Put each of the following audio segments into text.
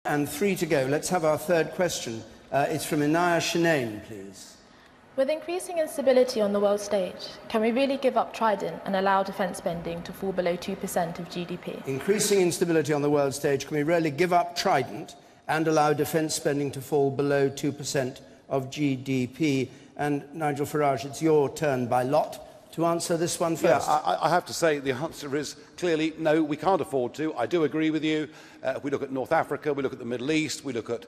and 3 to go. Let's have our third question. It's from Inaya Shanane, please. With increasing instability on the world stage, can we really give up Trident and allow defence spending to fall below 2% of GDP? Increasing instability on the world stage, can we really give up Trident and allow defence spending to fall below 2% of GDP? And Nigel Farage, it's your turn by lot to answer this one first. Yeah, I have to say the answer is clearly no, we can't afford to. I do agree with you. If we look at North Africa, we look at the Middle East, we look at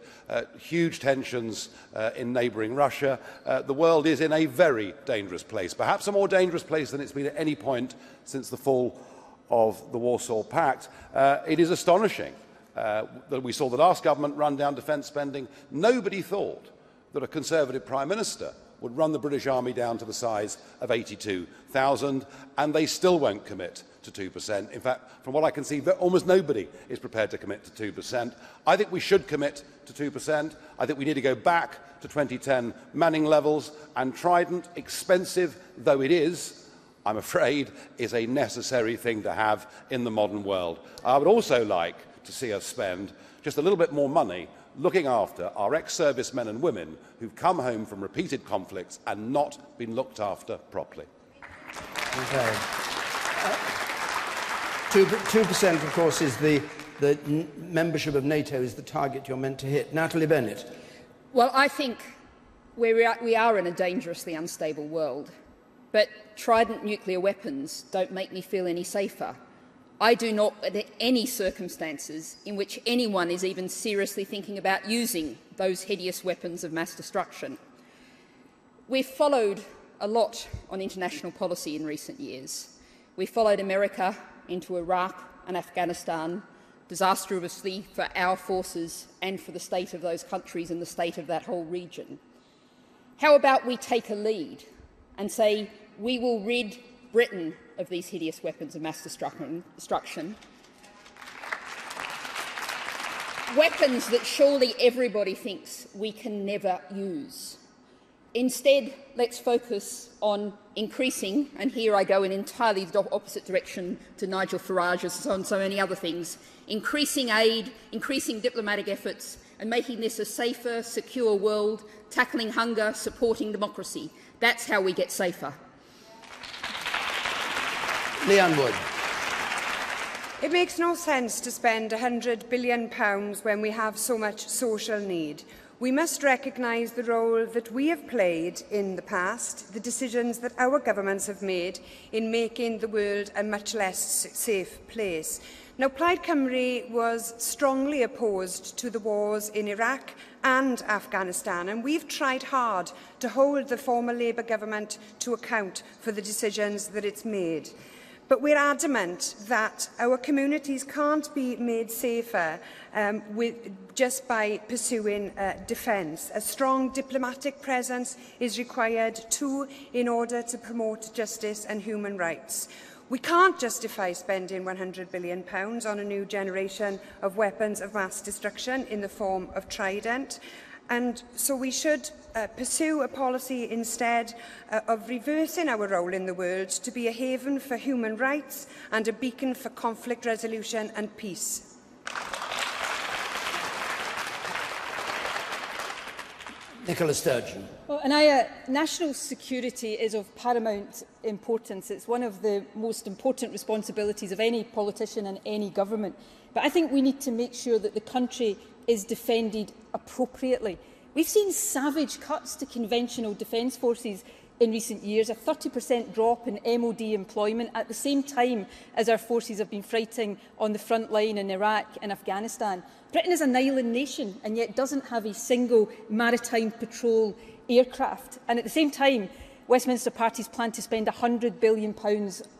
huge tensions in neighbouring Russia, the world is in a very dangerous place, perhaps a more dangerous place than it's been at any point since the fall of the Warsaw Pact. It is astonishing that we saw the last government run down defence spending. Nobody thought that a Conservative Prime Minister would run the British Army down to the size of 82,000, and they still won't commit to 2%. In fact, from what I can see, almost nobody is prepared to commit to 2%. I think we should commit to 2%. I think we need to go back to 2010 Manning levels, and Trident, expensive though it is, I'm afraid, is a necessary thing to have in the modern world. I would also like to see us spend just a little bit more money looking after our ex-servicemen and women who've come home from repeated conflicts and not been looked after properly. Okay. 2%, of course, is the membership of NATO is the target you're meant to hit. Natalie Bennett. Well, I think we are in a dangerously unstable world, but Trident nuclear weapons don't make me feel any safer. I do not, under any circumstances in which anyone is even seriously thinking about using those hideous weapons of mass destruction. We've followed a lot on international policy in recent years. We followed America into Iraq and Afghanistan, disastrously for our forces and for the state of those countries and the state of that whole region. How about we take a lead and say we will rid Britain of these hideous weapons of mass destruction, weapons that surely everybody thinks we can never use. Instead, let's focus on increasing, and here I go in entirely the opposite direction to Nigel Farage as on so many other things, increasing aid, increasing diplomatic efforts, and making this a safer, secure world, tackling hunger, supporting democracy. That's how we get safer. Leanne Wood. It makes no sense to spend £100 billion when we have so much social need. We must recognise the role that we have played in the past, the decisions that our governments have made in making the world a much less safe place. Now, Plaid Cymru was strongly opposed to the wars in Iraq and Afghanistan, and we've tried hard to hold the former Labour government to account for the decisions that it's made. But we're adamant that our communities can't be made safer just by pursuing defence. A strong diplomatic presence is required too in order to promote justice and human rights. We can't justify spending £100 billion on a new generation of weapons of mass destruction in the form of Trident. And so we should pursue a policy instead of reversing our role in the world to be a haven for human rights and a beacon for conflict resolution and peace. Nicola Sturgeon. Well, national security is of paramount importance. It's one of the most important responsibilities of any politician and any government. But I think we need to make sure that the country is defended appropriately. We've seen savage cuts to conventional defence forces in recent years, a 30% drop in MOD employment at the same time as our forces have been fighting on the front line in Iraq and Afghanistan. Britain is an island nation and yet doesn't have a single maritime patrol aircraft. And at the same time, Westminster parties plan to spend £100 billion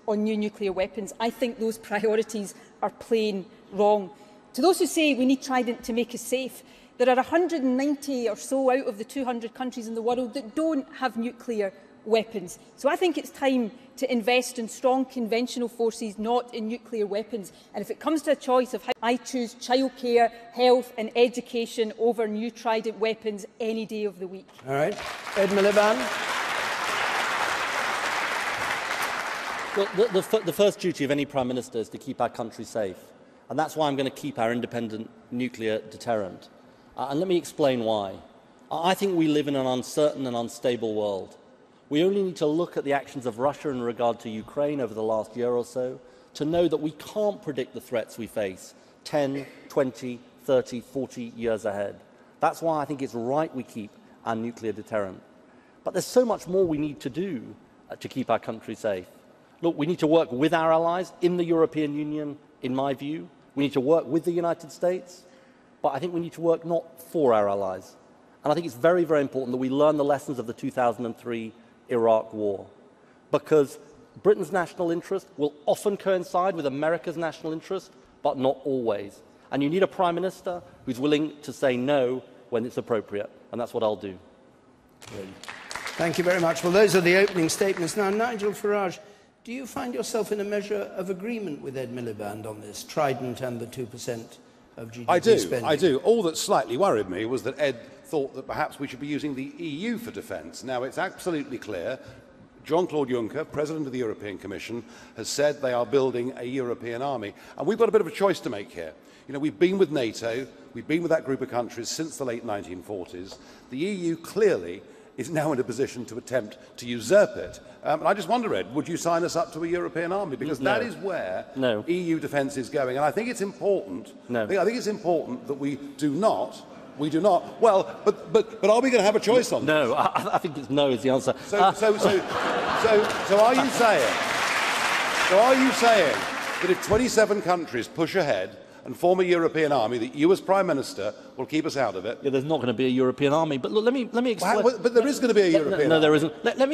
on new nuclear weapons. I think those priorities are plain wrong. To those who say we need Trident to make us safe, there are 190 or so out of the 200 countries in the world that don't have nuclear weapons. So I think it's time to invest in strong conventional forces, not in nuclear weapons. And if it comes to a choice of how I choose childcare, health and education over new Trident weapons any day of the week. All right. Ed Miliband. Well, the first duty of any Prime Minister is to keep our country safe. And that's why I'm going to keep our independent nuclear deterrent. And let me explain why. I think we live in an uncertain and unstable world. We only need to look at the actions of Russia in regard to Ukraine over the last year or so to know that we can't predict the threats we face 10, 20, 30, 40 years ahead. That's why I think it's right we keep our nuclear deterrent. But there's so much more we need to do to keep our country safe. Look, we need to work with our allies in the European Union, in my view. We need to work with the United States, but I think we need to work not for our allies. And I think it's very, very important that we learn the lessons of the 2003 Iraq War, because Britain's national interest will often coincide with America's national interest, but not always. And you need a Prime Minister who's willing to say no when it's appropriate, and that's what I'll do. Thank you very much. Well, those are the opening statements. Now, Nigel Farage, do you find yourself in a measure of agreement with Ed Miliband on this, Trident and the 2% of GDP spending? I do. All that slightly worried me was that Ed thought that perhaps we should be using the EU for defence. Now, it's absolutely clear. Jean-Claude Juncker, President of the European Commission, has said they are building a European army. And we've got a bit of a choice to make here. You know, we've been with NATO, we've been with that group of countries since the late 1940s. The EU clearly is now in a position to attempt to usurp it. And I just wonder, Ed, would you sign us up to a European army? Because that is where EU defence is going. And I think it's important, I think it's important that we do not. Well, but are we going to have a choice on this? No, I think it's no is the answer. So are you saying? So are you saying that if 27 countries push ahead and form a European army, that you, as Prime Minister, will keep us out of it? Yeah, there's not going to be a European army. But look, let me explain. Well, but there is going to be a European army. No, there isn't. Let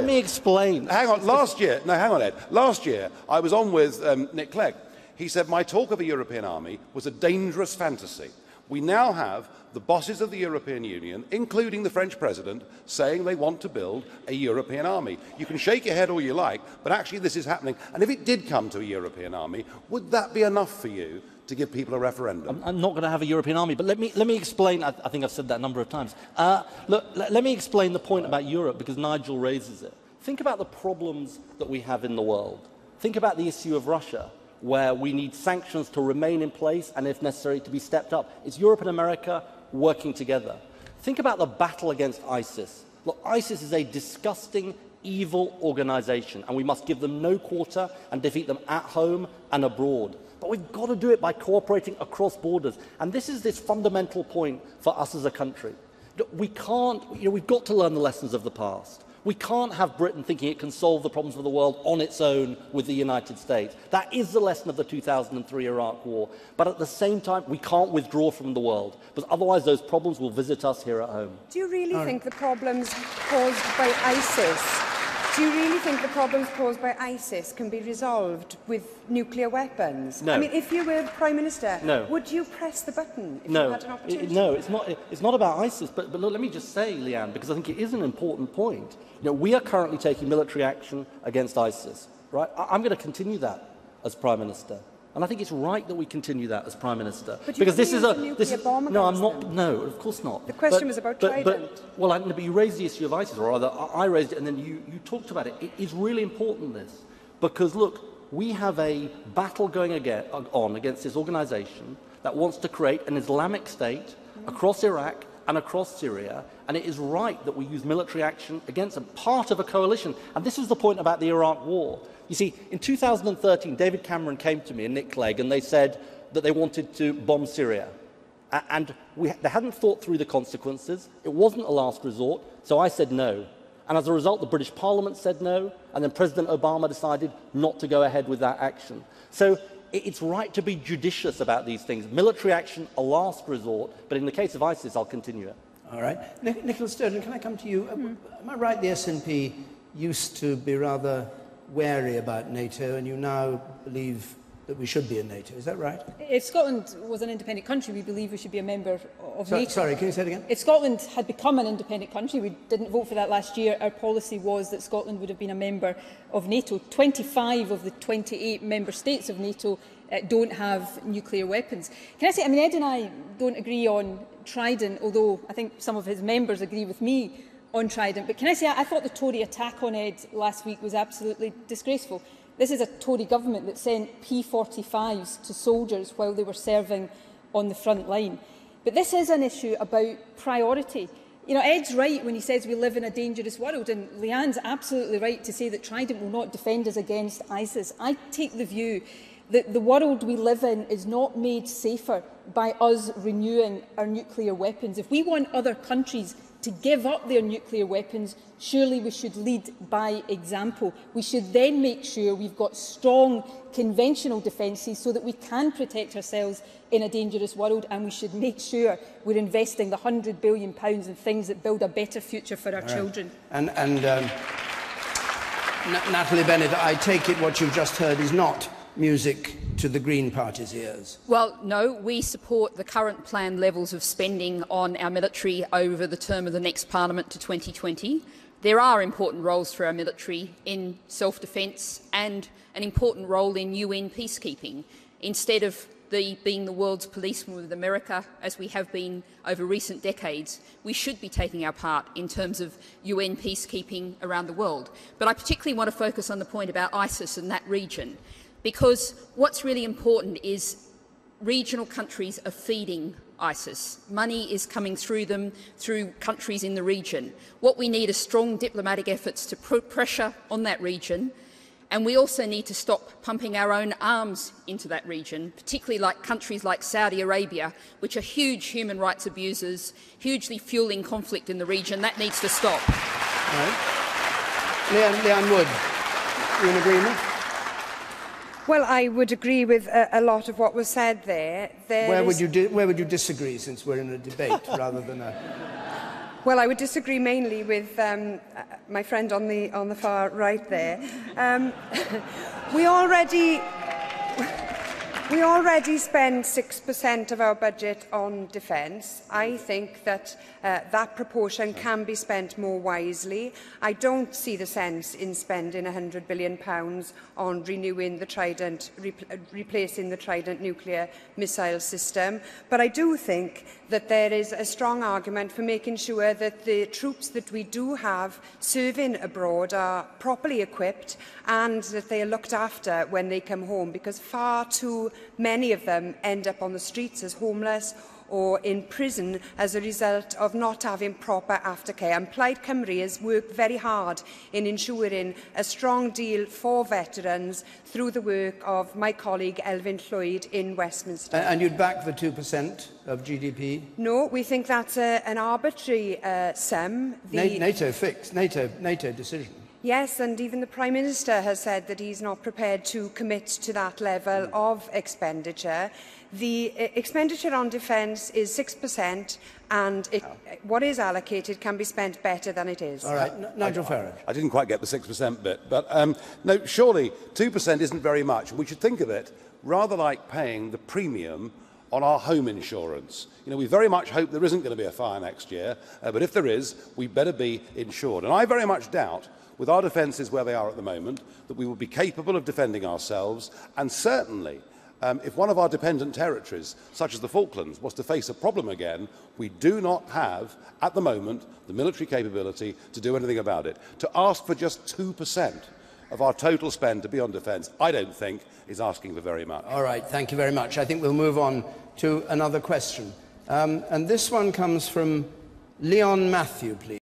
me explain. Hang on. Hang on, Ed. Last year, I was on with Nick Clegg. He said my talk of a European army was a dangerous fantasy. We now have the bosses of the European Union, including the French President, saying they want to build a European army. You can shake your head all you like, but actually this is happening. And if it did come to a European army, would that be enough for you to give people a referendum? I'm not going to have a European army, but let me explain. I think I've said that a number of times. Look, let me explain the point about Europe, because Nigel raises it. Think about the problems that we have in the world. Think about the issue of Russia, where we need sanctions to remain in place and, if necessary, to be stepped up. It's Europe and America working together. Think about the battle against ISIS. Look, ISIS is a disgusting, evil organisation, and we must give them no quarter and defeat them at home and abroad. But we've got to do it by cooperating across borders. And this is this fundamental point for us as a country. We can't, we've got to learn the lessons of the past. We can't have Britain thinking it can solve the problems of the world on its own with the United States. That is the lesson of the 2003 Iraq War. But at the same time, we can't withdraw from the world, because otherwise those problems will visit us here at home. Do you really think the problems caused by ISIS can be resolved with nuclear weapons? No. I mean, if you were Prime Minister, no. Would you press the button if no. you had an opportunity? No, it's not about ISIS. But look, let me just say, Leanne, because I think it is an important point. We are currently taking military action against ISIS. Right? I'm going to continue that as Prime Minister. And I think it's right that we continue that as Prime Minister. But you because no, I'm not. No, of course not. The question was about Trident. But you raised the issue of ISIS, or rather, I raised it, and then you talked about it. It is really important, this, because look, we have a battle going on against this organisation that wants to create an Islamic State across Iraq and across Syria, and it is right that we use military action against them, part of a coalition. And this is the point about the Iraq War. You see, in 2013, David Cameron came to me and Nick Clegg, and they said that they wanted to bomb Syria. And they hadn't thought through the consequences. It wasn't a last resort, so I said no. And as a result, the British Parliament said no, and then President Obama decided not to go ahead with that action. So it's right to be judicious about these things. Military action, a last resort, but in the case of ISIS, I'll continue it. All right. Nicola Sturgeon, can I come to you? Am I right the SNP used to be rather wary about NATO, and you now believe that we should be in NATO? Is that right? If Scotland was an independent country, we believe we should be a member of NATO. Sorry, can you say it again? If Scotland had become an independent country, we didn't vote for that last year, our policy was that Scotland would have been a member of NATO. 25 of the 28 member states of NATO don't have nuclear weapons. Can I say, Ed and I don't agree on Trident, although I think some of his members agree with me on Trident. But can I say, I thought the Tory attack on Ed last week was absolutely disgraceful. This is a Tory government that sent P45s to soldiers while they were serving on the front line. But this is an issue about priority. You know, Ed's right when he says we live in a dangerous world, and Leanne's absolutely right to say that Trident will not defend us against ISIS. I take the view that the world we live in is not made safer by us renewing our nuclear weapons. If we want other countries to give up their nuclear weapons, surely we should lead by example. We should then make sure we've got strong conventional defences so that we can protect ourselves in a dangerous world, and we should make sure we're investing the £100 billion in things that build a better future for our children. Natalie Bennett, I take it what you've just heard is not music to the Green Party's ears. Well, no, we support the current planned levels of spending on our military over the term of the next Parliament to 2020. There are important roles for our military in self-defence and an important role in UN peacekeeping. Instead of being the world's policeman with America, as we have been over recent decades, we should be taking our part in terms of UN peacekeeping around the world. But I particularly want to focus on the point about ISIS and that region, because what's really important is regional countries are feeding ISIS. Money is coming through them, through countries in the region. What we need are strong diplomatic efforts to put pressure on that region, and we also need to stop pumping our own arms into that region, particularly like countries like Saudi Arabia, which are huge human rights abusers, hugely fuelling conflict in the region. That needs to stop. Right. Leanne Wood, are you in agreement? Well, I would agree with a lot of what was said there. Where would you disagree, since we're in a debate rather than a... Well, I would disagree mainly with my friend on the far right there. We already spend 6% of our budget on defence. I think that that proportion can be spent more wisely. I don't see the sense in spending £100 billion on renewing the Trident, replacing the Trident nuclear missile system. But I do think that there is a strong argument for making sure that the troops that we do have serving abroad are properly equipped and that they are looked after when they come home, because far too many of them end up on the streets as homeless or in prison as a result of not having proper aftercare. And Plaid Cymru has worked very hard in ensuring a strong deal for veterans through the work of my colleague Elfyn Llwyd in Westminster. And you'd back the 2% of GDP? No, we think that's an arbitrary sum. NATO fixed, NATO decision. Yes, and even the Prime Minister has said that he's not prepared to commit to that level of expenditure. The expenditure on defence is 6%, and what is allocated can be spent better than it is. All right, Nigel Farage. I didn't quite get the 6% bit, but no, surely 2% isn't very much. We should think of it rather like paying the premium on our home insurance. You know, we very much hope there isn't going to be a fire next year, but if there is, we better be insured. And I very much doubt, with our defences where they are at the moment, that we will be capable of defending ourselves, and certainly if one of our dependent territories, such as the Falklands, was to face a problem again, we do not have, at the moment, the military capability to do anything about it. To ask for just 2% of our total spend to be on defence, I don't think is asking for very much. All right, thank you very much. I think we'll move on to another question. And this one comes from Leon Matthew, please.